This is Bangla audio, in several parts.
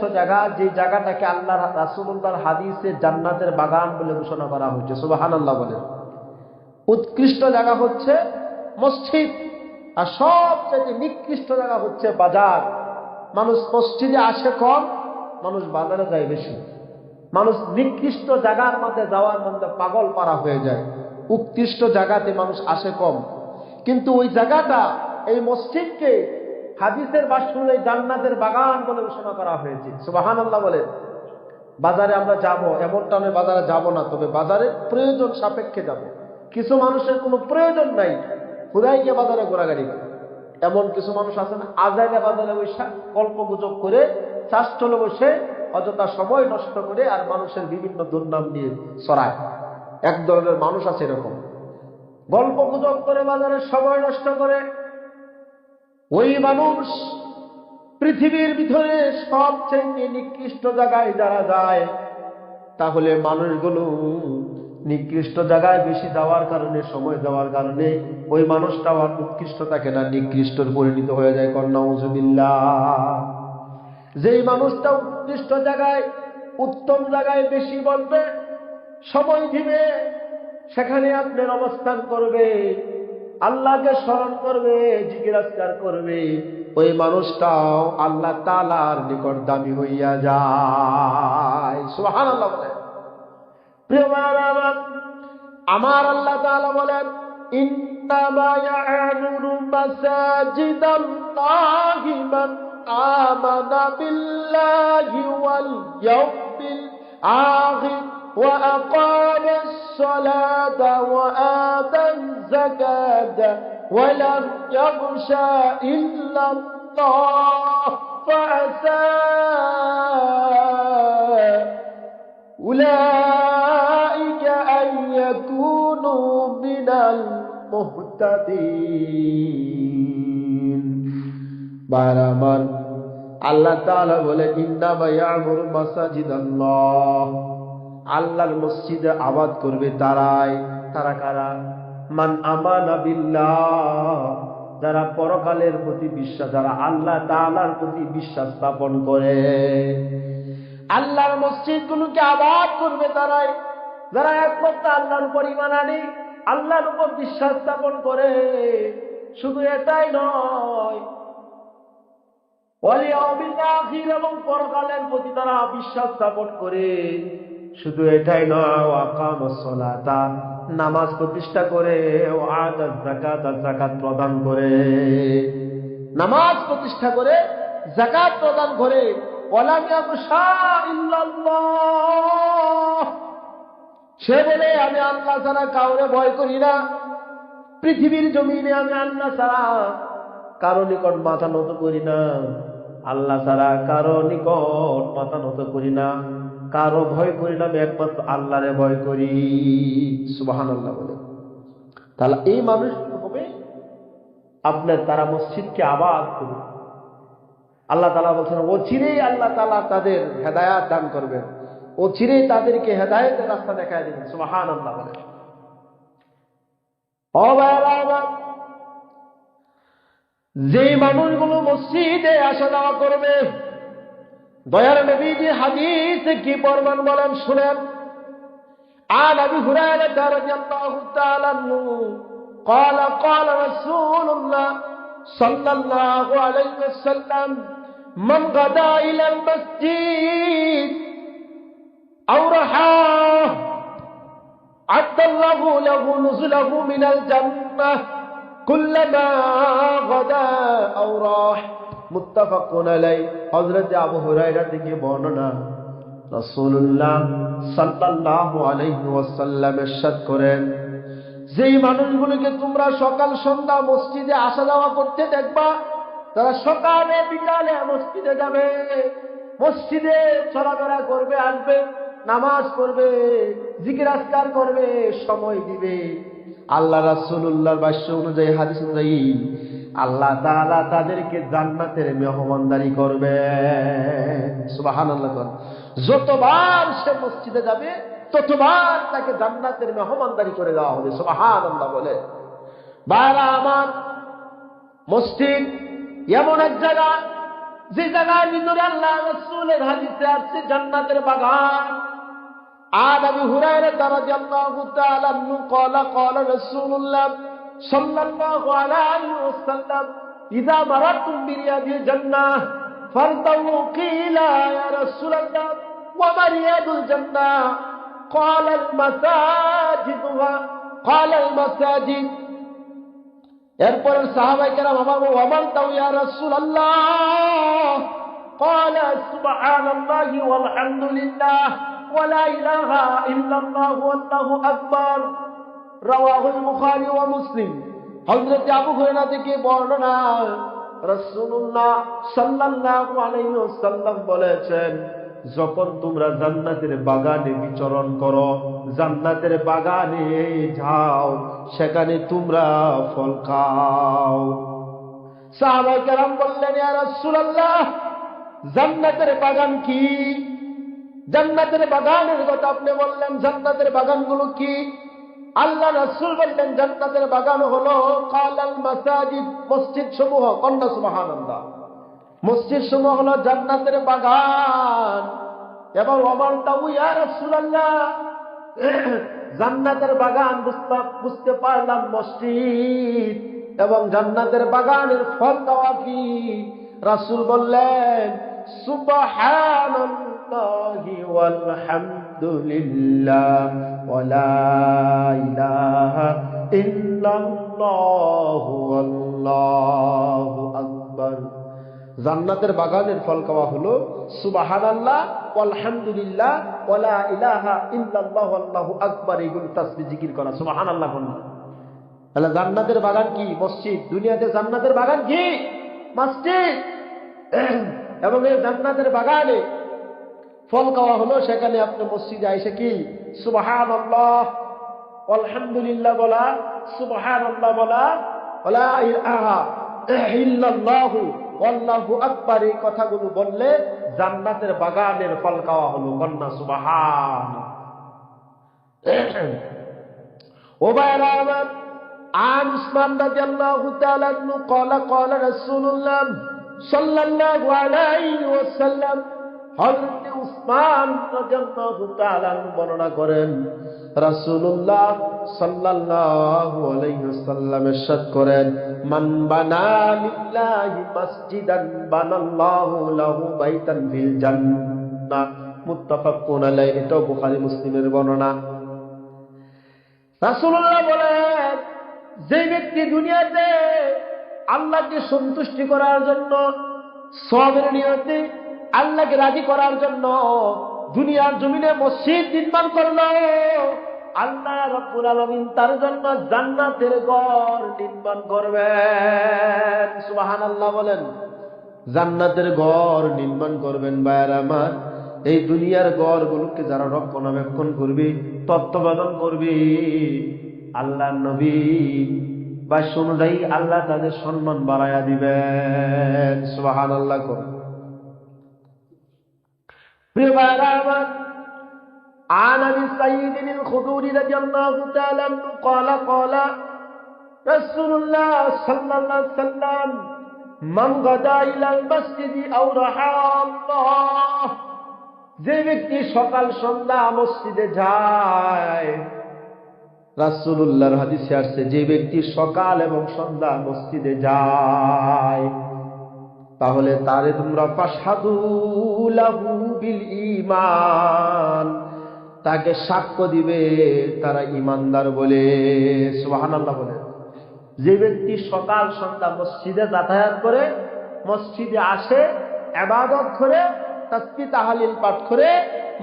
সর্বশ্রেষ্ঠ জায়গা, যে জায়গাটাকে আল্লাহ রাসূলুল্লাহর হাদিসে জান্নাতের বাগান বলে ঘোষণা করা হয়েছে। সুবহানাল্লাহ বলেন। উৎকৃষ্ট জায়গা হচ্ছে মসজিদ, আর সবচেয়ে নিকৃষ্ট জায়গা হচ্ছে বাজার। মানুষ মসজিদে আসে কম, মানুষ বাজারে যায় বেশি। মানুষ নিকৃষ্ট জায়গার মধ্যে যাওয়ার মধ্যে পাগল পারা হয়ে যায়। উৎকৃষ্ট জায়গাতে মানুষ আসে কম, কিন্তু ওই জায়গাটা, এই মসজিদকে হাদিসের ভাষ্য অনুযায়ী জান্নাতের বাগান বলে ঘোষণা করা হয়েছে। সুবহানাল্লাহ বলেন। বাজারে আমরা যাব, এমনটা নয় বাজারে যাব না, তবে বাজারে প্রয়োজন সাপেক্ষে যাব। কিছু মানুষের কোনো প্রয়োজন নাই, হুদাই গিয়ে বাজারে ঘোরাঘুরি করে। এমন কিছু মানুষ আছে না, আজাইলে বাজারে বসে গল্প গুজব করে, চাষটলে বসে অযথা সময় নষ্ট করে আর মানুষের বিভিন্ন দুর্নাম নিয়ে ছড়ায়। এক ধরনের মানুষ আছে এরকম, গল্প গুজব করে বাজারে সময় নষ্ট করে। ওই মানুষ পৃথিবীর ভিতরে সবচেয়ে নিকৃষ্ট জায়গায় যারা যায়, তাহলে মানুষগুলো নিকৃষ্ট জায়গায় বেশি যাওয়ার কারণে, সময় দেওয়ার কারণে ওই মানুষটাও আর উৎকৃষ্ট থাকে না, নিকৃষ্টর পরিণত হয়ে যায়। নাউযুবিল্লাহ। যেই মানুষটা উৎকৃষ্ট জায়গায়, উত্তম জায়গায় বেশি বলবে, সময় দিবে, সেখানে আপনার অবস্থান করবে, আল্লাহকে স্মরণ করবে, জিকির আজকার করবে, ওই মানুষটাও আল্লাহ তাআলার নিকট দামি হইয়া যায়। সুবহানাল্লাহ বলেন। প্রিয় ভাইরা আমার, আল্লাহ তাআলা বলেন, ইন্নামা ইয়া'মুরু মাসাজিদাল্লাহি মান আমানা বিল্লাহি ওয়াল ইয়াউমিল আখির ওয়া আকামাস সালাতা ওয়া আতাজ যাকাতা ওয়া লাম ইয়াখশা ইল্লাল্লাহ ফাআসা উলাইকা আন ইয়াকুনু মিনাল মুহতাদিন। বারামান আল্লাহ তাআলা বলে, ইন্নামা ইয়া'মুরু মাসাজিদাল্লাহ, আল্লাহর মসজিদে আবাদ করবে তারাই। তারা কারা? মান আমানা বিল্লাহ, যারা পরকালের প্রতি বিশ্বাস, যারা আল্লাহ তাআলার প্রতি বিশ্বাস স্থাপন করে। আল্লাহর মসজিদগুলোকে আবাদ করবে তারাই, যারা একমাত্র আল্লাহর উপর ঈমান আনে, আল্লাহর উপর বিশ্বাস স্থাপন করে। শুধু এটাই নয়, ওয়াল ইয়াউমিল আখির, এবং পরকালের প্রতি তারা বিশ্বাস স্থাপন করে। শুধু এটাই নয়, ওয়া আকামাস সালাতা, নামাজ প্রতিষ্ঠা করে, ওয়া আতাজ যাকাত, যাকাত প্রদান করে। নামাজ প্রতিষ্ঠা করে, যাকাত প্রদান করে। ওয়ালাম ইয়াখশা ইল্লাল্লাহ, সে বলে আমি আল্লাহ ছাড়া কাউরে ভয় করি না। পৃথিবীর জমিনে আমি আল্লাহ ছাড়া কারো নিকট মাথা নত করি না, আল্লাহ ছাড়া কারো নিকট মাথা নত করি না, কারো ভয় করি না, আমি একমাত্র আল্লাহরে ভয় করি। সুবহানাল্লাহ বলে। তাহলে এই মানুষ হবে আপনার, তারা মসজিদকে আবাদ করবে। আল্লাহ তাআলা বলছেন, অচিরেই আল্লাহ তাআলা তাদের হেদায়েত দান করবেন, অচিরেই তাদেরকে হেদায়েতের রাস্তা দেখায় দেবেন। সুবহানাল্লাহ বলে। যে মানুষগুলো মসজিদে আসা যাওয়া করবে, দয়ার নবীজি হাদিসে কি প্রমাণ বলেন শুনেন। আন আবি হুরায়রা রাদিয়াল্লাহু তাআলা আনহু قال قال رسول الله صلى الله عليه وسلم من غدا إلى المسجد أو رحاه عد الله له نزله من الجنة كلما غدا أو راح মুত্তাফাকুন আলাইহি। হযরত আবু হুরায়রা থেকে বর্ণনা, রাসূলুল্লাহ সাল্লাল্লাহু আলাইহি ওয়াসাল্লাম ইরশাদ করেন, যেই মানুষগুলোকে তোমরা সকাল সন্ধ্যা মসজিদে আসা যাওয়া করতে দেখবা, তারা সকালে বিকালে মসজিদে যাবে, মসজিদে চলাফেরা করবে, আসবে, নামাজ পড়বে, জিকির আজকার করবে, সময় দিবে, আল্লাহ রাসূলুল্লাহর ভাষ্য অনুযায়ী, হাদিস অনুযায়ী আল্লাহ তাআলা তাদেরকে জান্নাতের মেহমানদারি করবেন। সুবহানাল্লাহ। যতবার সে মসজিদে যাবে ততবার তাকে জান্নাতের মেহমানদারি করে দেওয়া হবে। সুবহানাল্লাহ বলে। ভাইরা আমার, মসজিদ এমন এক জায়গা যে জায়গার ভিতরে আল্লাহ রাসূলের হাদিসে আসছে জান্নাতের বাগান। আর আবু হুরায়রা রাদিয়াল্লাহু তাআলা আনহু قال قال رسول الله صلى الله عليه وسلم اذا مررتم برياض الجنه فارتووا قيل يا رسول الله وما رياض الجنه قال المساجد قال المساجد। এরপর সাহাবায়ে কেরাম আমার তাও ইয়া রাসূলুল্লাহ قال سبحان الله والحمد لله ولا إله إلا الله والله أكبر رواه البخاري ومسلم। হযরত আবু হুরায়রা থেকে বর্ণনা, রাসূলুল্লাহ সাল্লাল্লাহু আলাইহি ওয়াসাল্লাম বলেছেন, যখন তোমরা জান্নাতের বাগানে বিচরণ করো, জান্নাতের বাগানে যাও, সেখানে তোমরা ফল খাও। সাহাবায়ে কেরাম বললেন, ইয়া রাসূলুল্লাহ, জান্নাতের বাগান কি? জান্নাতের বাগানের কথা আপনি বললেন, জান্নাতের বাগানগুলো কি? আল্লাহ রাসূল বললেন, জান্নাতের বাগান হলো কালাল মাসাজিদ, মসজিদ সমূহ। কন্যা সুবহানাল্লাহ। মসজিদ সমূহ হলো জান্নাতের বাগান। এবং ওমর তাও ইয়া রাসূলুল্লাহ, জান্নাতের বাগান বুঝতে পারলাম মসজিদ, এবং জান্নাতের বাগানের ফল দেওয়া কি? রাসূল বললেন, সুবহানাল্লাহি ওয়ালহামদুলিল্লাহ ওয়ালা ইলাহা ইল্লাল্লাহু আল্লাহু আকবার। জান্নাতের বাগানের ফল খাওয়া হলো সুবহানাল্লাহ ওয়ালহামদুলিল্লাহ ওয়ালা ইলাহা ইল্লাল্লাহু আল্লাহু আকবার, এগুলো তাসবিহ জিকির করা, সুবহানাল্লাহ বলা। তাহলে জান্নাতের বাগান কি? মসজিদ। দুনিয়াতে জান্নাতের বাগান কি? মসজিদ। এবং এই জান্নাতের বাগানে ফল খাওয়া হলো, সেখানে আপনি মসজিদে এসে কি সুবহানাল্লাহ আলহামদুলিল্লাহ বলা, সুবহানাল্লাহ বলা, ওয়ালা ইলাহা ইল্লাল্লাহু আল্লাহু আকবার, এই কথাগুলো বললে জান্নাতের বাগানের ফল খাওয়া হলো। কন্যা সুবহান। ও ভাইরা আমার, عن عثمان رضي الله تعالى عنه قال قال رسول الله صلى الله عليه وسلم। হযরত উসমান রাদিয়াল্লাহু তাআলা বর্ণনা করেন, রাসূলুল্লাহ সাল্লাল্লাহু আলাইহি ওয়াসাল্লাম ইরশাদ করেন, মান বানা লিল্লাহি মাসজিদান বানাল্লাহু লাহু বাইতান ফিল জান্নাহ, মুত্তাফাকুন আলাইহি। এটা বুখারী মুসলিমের বর্ণনা। রাসূলুল্লাহ বলেন, যে ব্যক্তি দুনিয়াতে আল্লাহকে সন্তুষ্টি করার জন্য, সওয়াবের নিয়তে আল্লাহকে রাজি করার জন্য দুনিয়ার জমিনে মসজিদ নির্মাণ করলো, আল্লাহ রাব্বুল আলামিন তার জন্য জান্নাতের ঘর নির্মাণ করবেন। সুবহানাল্লাহ বলেন। জান্নাতের ঘর নির্মাণ করবেন। ভাইয়েরা আমার, এই দুনিয়ার ঘরগুলোকে যারা রক্ষণাবেক্ষণ করবে, তত্ত্বাবধান করবে, আল্লাহর নবী বাক্য অনুযায়ী আল্লাহ তাদের সম্মান বাড়ায়া দিবেন। সুবহানাল্লাহ করুন। প্রিয় ভাইরা আমার, عن ابي سعيد الخدري رضي الله تعالى عنه قال قال رسول الله صلى الله عليه وسلم من غدا الى المسجد او رحى الله। যে ব্যক্তি সকাল সন্ধ্যা মসজিদে যায়, রাসূলুল্লাহর হাদিসে আসছে, যে ব্যক্তি সকাল এবং সন্ধ্যা মসজিদে যায়, তাহলে তারে তোমরা ফাশহাদু লাহু বিল ঈমান, তাকে সাক্ষ্য দিবে তারা ঈমানদার বলে। সুবহানাল্লাহ বলে। যে ব্যক্তি সকাল সন্ধ্যা মসজিদে যাতায়াত করে, মসজিদে আসে, ইবাদত করে, তাসবিহ তাহলিল পাঠ করে,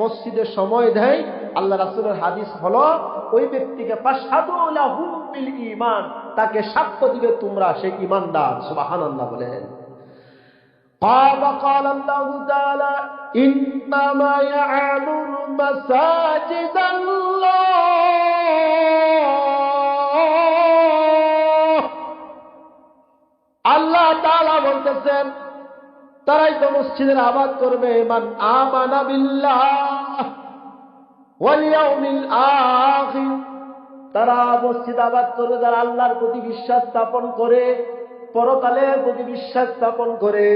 মসজিদে সময় দেয়, আল্লাহ রাসূলের হাদিস হলো, ওই ব্যক্তিকে ফাশহাদু লাহু বিল ঈমান, তাকে সাক্ষ্য দিবে তোমরা সে ঈমানদার। সুবহানাল্লাহ বলেন। قال قال الله تعالى إنما يعمر مساجد الله। আল্লাহ তাআলা বলতেছেন, তারাই তো মসজিদের আবাদ করবে, মান আমানা বিল্লাহ ওয়াল ইয়াউমিল আখির, তারা মসজিদ আবাদ করবে যারা আল্লাহর প্রতি বিশ্বাস স্থাপন করে, পরকালের প্রতি বিশ্বাস স্থাপন করে,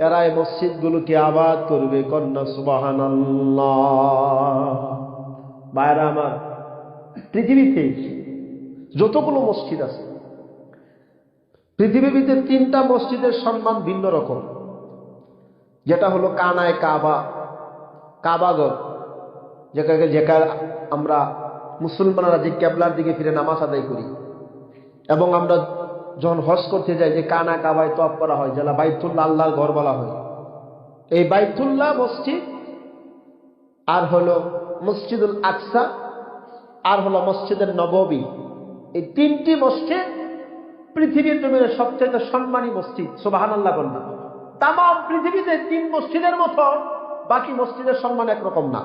এরা এই মসজিদগুলোকে আবাদ করবে। কন্যা সুবহানাল্লাহ। ভাইরা আমার, পৃথিবীতে যতগুলো মসজিদ আছে, পৃথিবীতে 3টা মসজিদের সম্মান ভিন্ন রকম। যেটা হলো কানায় কাবা, কাবাগর, যেখানে আমরা মুসলমানরা যে কেবলার দিকে ফিরে নামাজ আদায় করি, এবং আমরা যখন হজ করতে যাই যে কানা কাবায় তওয়াফ করা হয়, যেটা বাইতুল্লাহ আল্লাহর ঘর বলা হয়। এই বাইতুল্লাহ মসজিদ, আর হলো মসজিদুল আকসা, আর হলো মসজিদের নববী। এই 3টি মসজিদ পৃথিবীর জমিনে সবচেয়ে সম্মানী মসজিদ। সুবহানাল্লাহ বলুন। তাম পৃথিবীতে 3 মসজিদের মতো বাকি মসজিদের সম্মান একরকম না।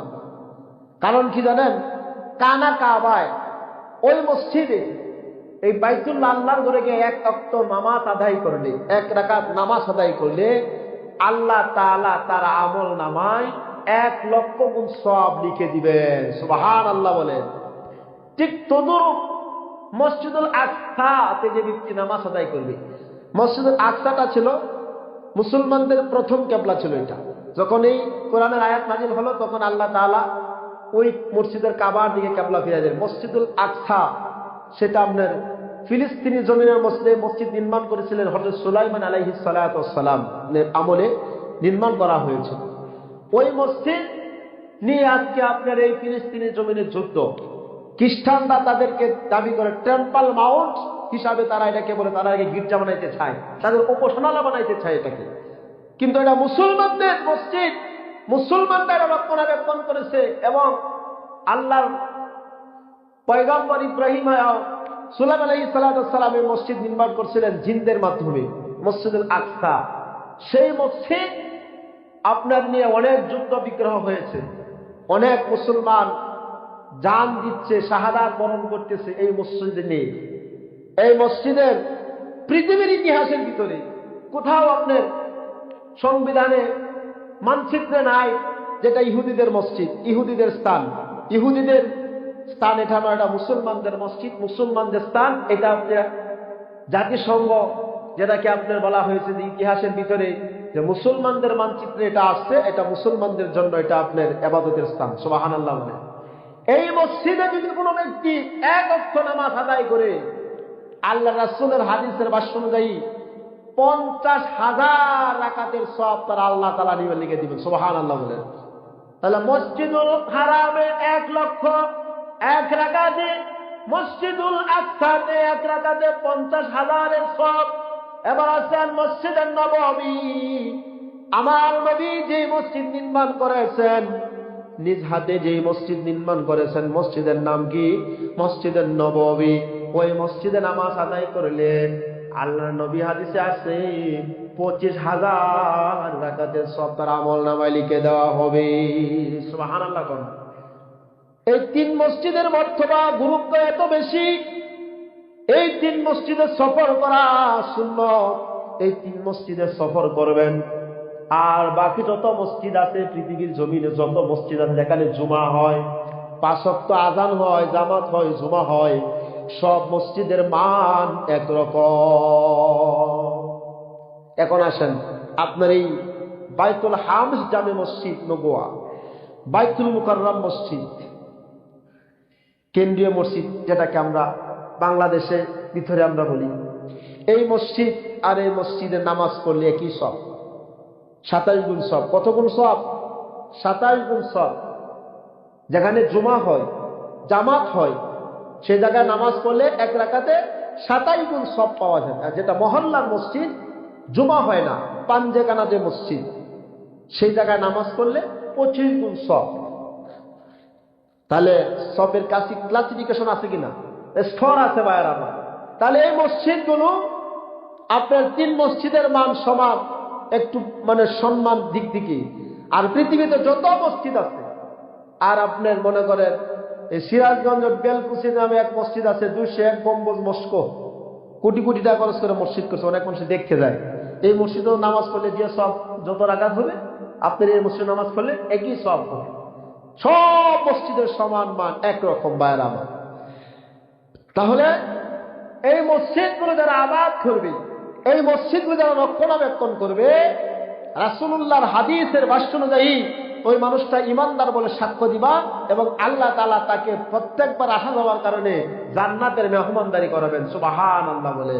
কারণ কি জানেন? কানা কাবায়, ওই মসজিদে এই বাইতুল্লাহ আল্লাহর ঘরে গিয়ে 1 ওয়াক্ত নামাজ আদায় করলে, 1 রাকাত নামাজ আদায় করলে আল্লাহ তাআলা তার আমল নামায় 1 লক্ষ গুণ সওয়াব লিখে দিবেন। সুবহানাল্লাহ বলেন। ঠিক তদ্রূপ মসজিদুল আকসাতে যে ব্যক্তি নামাজ আদায় করবে, মসজিদুল আকসাটা ছিল মুসলমানদের প্রথম কেবলা ছিল। এটা যখন এই কোরআনের আয়াত নাজিল হলো, তখন আল্লাহ তাআলা ওই মসজিদের কাবার দিকে কেবলা ফিরিয়ে দেন। মসজিদুল আকসা সেটা আপনার ফিলিস্তিনি জমিনের মসজিদ নির্মাণ করেছিলেন হযরত সুলাইমান আলাইহিস সালাতু ওয়াস সালাম আমলে নির্মাণ করা হয়েছে। ওই মসজিদ নিয়ে আজকে আপনার এই ফিলিস্তিনি জমিনের যুদ্ধ। খ্রিস্টানরা তাদেরকে দাবি করে টেম্পল মাউন্ট হিসাবে তারা এটাকে বলে, তারা এটাকে গির্জা বানাইতে চায়, তাদের উপাসনালয় বানাইতে চায় এটাকে। কিন্তু এটা মুসলমানদের মসজিদ, মুসলমানরা এটা রক্ষণাবেক্ষণ করেছে। এবং আল্লাহর পয়গম্বর ইব্রাহিম সুলাইমান আলাইহিস সালাতু ওয়াস সালাম এই মসজিদ নির্মাণ করেছিলেন জিনদের মাধ্যমে, মসজিদুল আকসা। সেই মসজিদ আপনার নিয়ে অনেক যুদ্ধ বিগ্রহ হয়েছে, অনেক মুসলমান জান দিচ্ছে, শাহাদাত বরণ করতেছে এই মসজিদ নিয়ে। এই মসজিদের পৃথিবীর ইতিহাসের ভিতরে কোথাও আপনার সংবিধানে মানচিত্রে নাই যেটা ইহুদিদের মসজিদ, ইহুদিদের স্থান, ইহুদিদের স্থান। এটা আমার একটা মুসলমানদের মসজিদ, মুসলমানদের স্থান। এটা আপনার জাতিসংঘ যেটাকে আপনার বলা হয়েছে যে ইতিহাসের ভিতরে যে মুসলমানদের মানচিত্রে এটা আসছে, এটা মুসলমানদের জন্য এটা আপনার ইবাদতের স্থান। সুবহানাল্লাহ বলে। এই মসজিদে যদি কোনো ব্যক্তি 1 ওয়াক্ত নামাজ আদায় করে, আল্লাহ রাসূলের হাদিসের ভাষ্য অনুযায়ী 50,000 রাকাতের সওয়াব তার আল্লাহ তাআলা নিয়ে লিখে দিবেন। সুবহানাল্লাহ বলে। তাহলে মসজিদুল হারামে 1 লক্ষ 1 রাকাতে, মসজিদুল আকসাতে 1 রাকাতে 50,000 সওয়াব। এবার আছেন মসজিদের নববী। আমার নবী যে মসজিদ নির্মাণ করেছেন, নিজ হাতে যে মসজিদ নির্মাণ করেছেন, মসজিদের নাম কি? মসজিদের নববী। ওই মসজিদে নামাজ আদায় করলেন, আল্লাহর নবী হাদিসে আছে 25,000 রাকাতের সওয়াব তার আমল নামায় লিখে দেওয়া হবে। সুবহানাল্লাহ। এই 3 মসজিদের মর্তবা গুরুত্ব এত বেশি, এই 3 মসজিদে সফর করা সুন্নাত। এই 3 মসজিদে সফর করবেন। আর বাকি যত মসজিদ আছে পৃথিবীর জমিনে, যত মসজিদ আছে যেখানে জুমা হয়, 5 ওয়াক্ত আযান হয়, জামাত হয়, জুমা হয়, সব মসজিদের মান একরকম। এখন আসেন আপনার এই বাইতুল হামস জামে মসজিদ নবওয়া, বাইতুল মুকাররম মসজিদ, কেন্দ্রীয় মসজিদ যেটাকে আমরা বাংলাদেশে ভিতরে আমরা বলি, এই মসজিদ আর এই মসজিদে নামাজ পড়লে একই সওয়াব, 27 গুণ সওয়াব। কত গুণ সওয়াব? 27 গুণ সওয়াব। যেখানে জুমা হয়, জামাত হয়, সে জায়গায় নামাজ পড়লে 1 রাকাতে 27 গুণ সওয়াব পাওয়া যায়। আর যেটা মহল্লার মসজিদ, জুমা হয় না, পাঞ্জেখানা যে মসজিদ, সেই জায়গায় নামাজ পড়লে 25 গুণ সওয়াব। তাহলে সবের কাছে ক্লাসিফিকেশন আছে কিনা? স্তর আছে ভাইয়ের আমার। তাহলে এই মসজিদগুলো আপনার 3 মসজিদের মান সমান, একটু মানে সম্মান দিক থেকে। আর পৃথিবীতে যত মসজিদ আছে, আর আপনার মনে করেন এই সিরাজগঞ্জ বেলকুচি নামে এক মসজিদ আছে, 201 গম্বুজ মস্কো, কোটি কোটি টাকা খরচ করে মসজিদ করছে, অনেক মানুষ দেখতে যায়। এই মসজিদেও নামাজ পড়লে যে সব যত রাকাত হবে, আপনার এই মসজিদে নামাজ পড়লে একই সওয়াব হবে। সব মসজিদের সমান মান একরকম ভাইয়ের আমার। তাহলে এই মসজিদগুলো যারা আবাদ করবে, এই মসজিদগুলো যারা রক্ষণাবেক্ষণ করবে, রাসূলুল্লাহর হাদিসের ভাষ্য অনুযায়ী ওই মানুষটা ইমানদার বলে সাক্ষ্য দিবা এবং আল্লাহ তাআলা তাকে প্রত্যেকবার আসা যাওয়ার কারণে জান্নাতের মেহমানদারি করাবেন। সুবহানাল্লাহ বলে।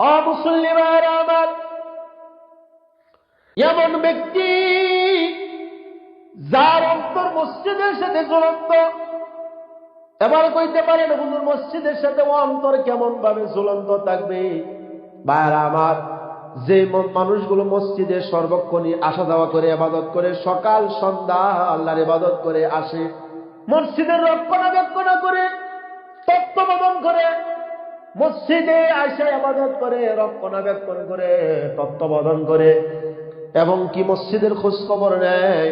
ও মুসলিমেরা আমার, এমন ব্যক্তি যার অন্তর মসজিদের সাথে ঝুলন্ত। এবার কইতে পারেন হুজুর মসজিদের সাথে অন্তর কেমন ভাবে ঝুলন্ত থাকবে? ভাইরা আমার, যে মানুষগুলো মসজিদে সর্বক্ষণই আসা যাওয়া করে ইবাদত করে, সকাল সন্ধ্যা আল্লাহর ইবাদত করে আসে, মসজিদের রক্ষণাবেক্ষণ করে, তত্ত্বাবধান করে, মসজিদে আইসা ইবাদত করে, রক্ষণাবেক্ষণ করে, তত্ত্বাবধান করে, এবং কি মসজিদের খোঁজ খবর নেয়।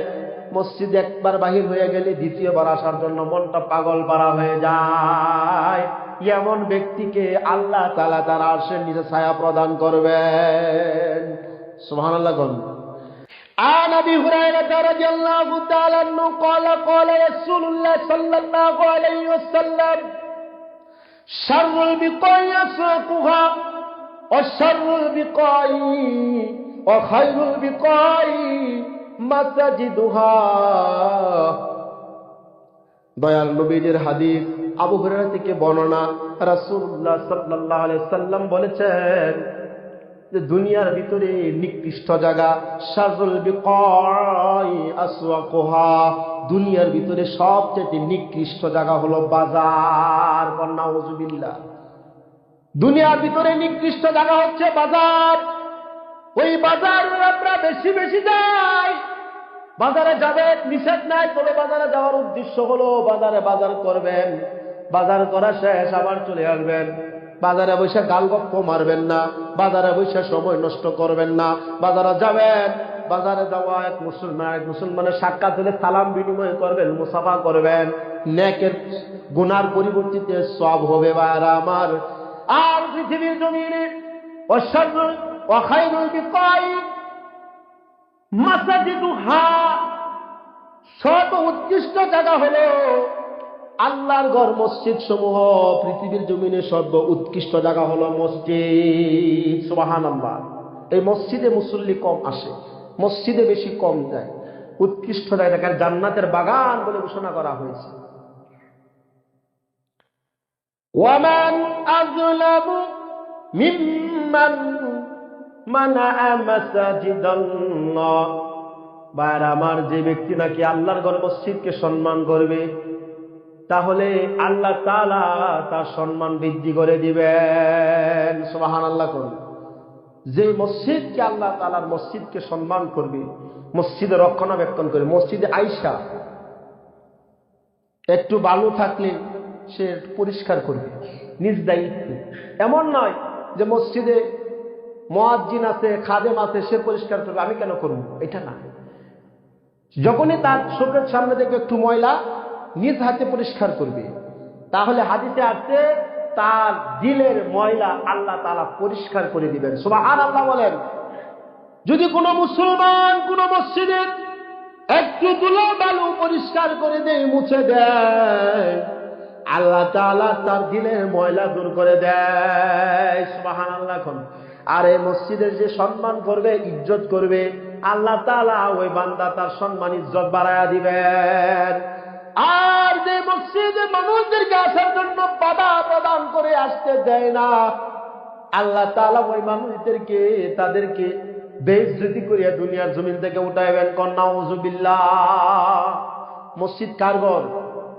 মসজিদে একবার বাহির হয়ে গেলে দ্বিতীয়বার আসার জন্য মনটা পাগল পারা হয়ে যায়। এমন ব্যক্তিকে আল্লাহ তাআলা তার আরশের নিচে ছায়া প্রদান করবেন। সুবহানাল্লাহ। عن ابي هريره رضي الله تعالى عنه قال قال رسول الله صلى الله عليه وسلم شر البقاع اسواقها وشر البقاع وخير البقاع مساجدها। দয়াল নবীর হাদিস, আবু হুরায়রা থেকে বর্ণনা, রাসূলুল্লাহ সাল্লাল্লাহু আলাইহি সাল্লাম বলেছেন যে দুনিয়ার ভিতরে নিকৃষ্ট জায়গা, শাররুল বিকাই আসওয়াকুহা, দুনিয়ার ভিতরে সবচেয়ে নিকৃষ্ট জায়গা হলো বাজার। নাউযুবিল্লাহ। দুনিয়ার ভিতরে নিকৃষ্ট জায়গা হচ্ছে বাজার। ওই বাজারে আমরা বেশি বেশি যাই। বাজারে যাবেন, নিষেধ নাই, তবে বাজারে যাওয়ার উদ্দেশ্য হলো বাজারে বাজার করবেন, বাজার করা শেষ আবার চলে আসবেন। বাজারে বসে গালগপ্প মারবেন না, বাজারে বসে সময় নষ্ট করবেন না। বাজারে যাবেন, বাজারে যাওয়া এক মুসলমানের সাক্ষাৎ হলে সালাম বিনিময় করবেন, মুসাফা করবেন, নেকের গুনার পরিবর্তিতে সওয়াব হবে। ভাইরা আমার, আর পৃথিবীর জমিনে খায়রুল বিকাই মাসাজিদুহা, সব উৎকৃষ্ট জায়গা হলো আল্লাহর ঘর, মসজিদ সমূহ। পৃথিবীর জমিনে সর্ব উৎকৃষ্ট জায়গা হলো মসজিদ। সুবহানাল্লাহ। এই মসজিদে মুসল্লি কম আসে, মসজিদে বেশি কম যায়। উৎকৃষ্ট জায়গা জান্নাতের বাগান বলে ঘোষণা করা হয়েছে। ওয়ামান আযলামু মিম্মান মানাআ মাসাজিদাল্লাহ। ভাইরা আমার, যে ব্যক্তি নাকি আল্লাহর ঘর মসজিদকে সম্মান করবে, তাহলে আল্লাহ তাআলা তার সম্মান বৃদ্ধি করে দিবেন। সুবহানাল্লাহ। যে মসজিদকে আল্লাহ তাআলার মসজিদকে সম্মান করবে, মসজিদে রক্ষণাবেক্ষণ করে, মসজিদে আইসা একটু বালু থাকলে সে পরিষ্কার করবে, নিজ দায়িত্বে। এমন নয় যে মসজিদে মুয়াজ্জিন আছে, খাদেম আছে, সে পরিষ্কার করবে, আমি কেন করব, এটা না। যখনই তার চোখের সামনে থেকে একটু ময়লা, নিজ হাতে পরিষ্কার করবে। তাহলে হাদিসে আসছে তার দিলের ময়লা আল্লাহ তাআলা পরিষ্কার করে দিবেন। সুবহানাল্লাহ বলেন। যদি কোনো মুসলমান কোন মসজিদে একটু ধুলো বালু পরিষ্কার করে দেয়, মুছে দেয়, আল্লাহ তাআলা তার দিলের ময়লা দূর করে দেয়। সুবহানাল্লাহ। আর এই মসজিদের যে সম্মান করবে, ইজ্জত করবে, আল্লাহ তাআলা ওই বান্দা তার সম্মান ইজ্জত বাড়ায়া দিবেন। আর যে মসজিদে মানুষদেরকে আসার জন্য বাধা প্রদান করে আসতে দেয় না, আল্লাহ তাআলা ওই মানুষদেরকে তাদেরকে বেইজ্জতি করিয়া দুনিয়ার জমিন থেকে উঠাইবেন। নাউযুবিল্লাহ। মসজিদ কার ঘর?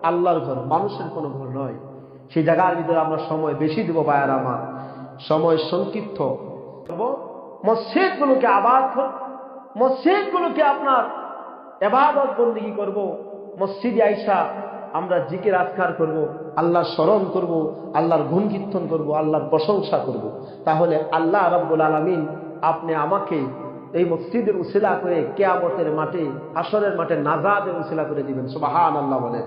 আল্লাহর ঘর, মানুষের কোনো ঘর নয়। সেই জায়গার ভিতরে আমরা সময় বেশি দেব। ভাইয়ার আমার, সময় সংক্ষিপ্ত। মসজিদগুলোকে আবাদ করব, মসজিদগুলোকে আপনার ইবাদত বন্দেগী করব। মসজিদে আইসা আমরা জিকির আজকার করব, আল্লাহর স্মরণ করব, আল্লাহর গুণ কীর্তন করব, আল্লাহর প্রশংসা করব। তাহলে আল্লাহ রাব্বুল আলামিন আপনি আমাকে এই মসজিদের উসিলা করে কিয়ামতের মাঠে, হাসরের মাঠে নাজাতের উসিলা করে দিবেন। সুবহানাল্লাহ বলেন।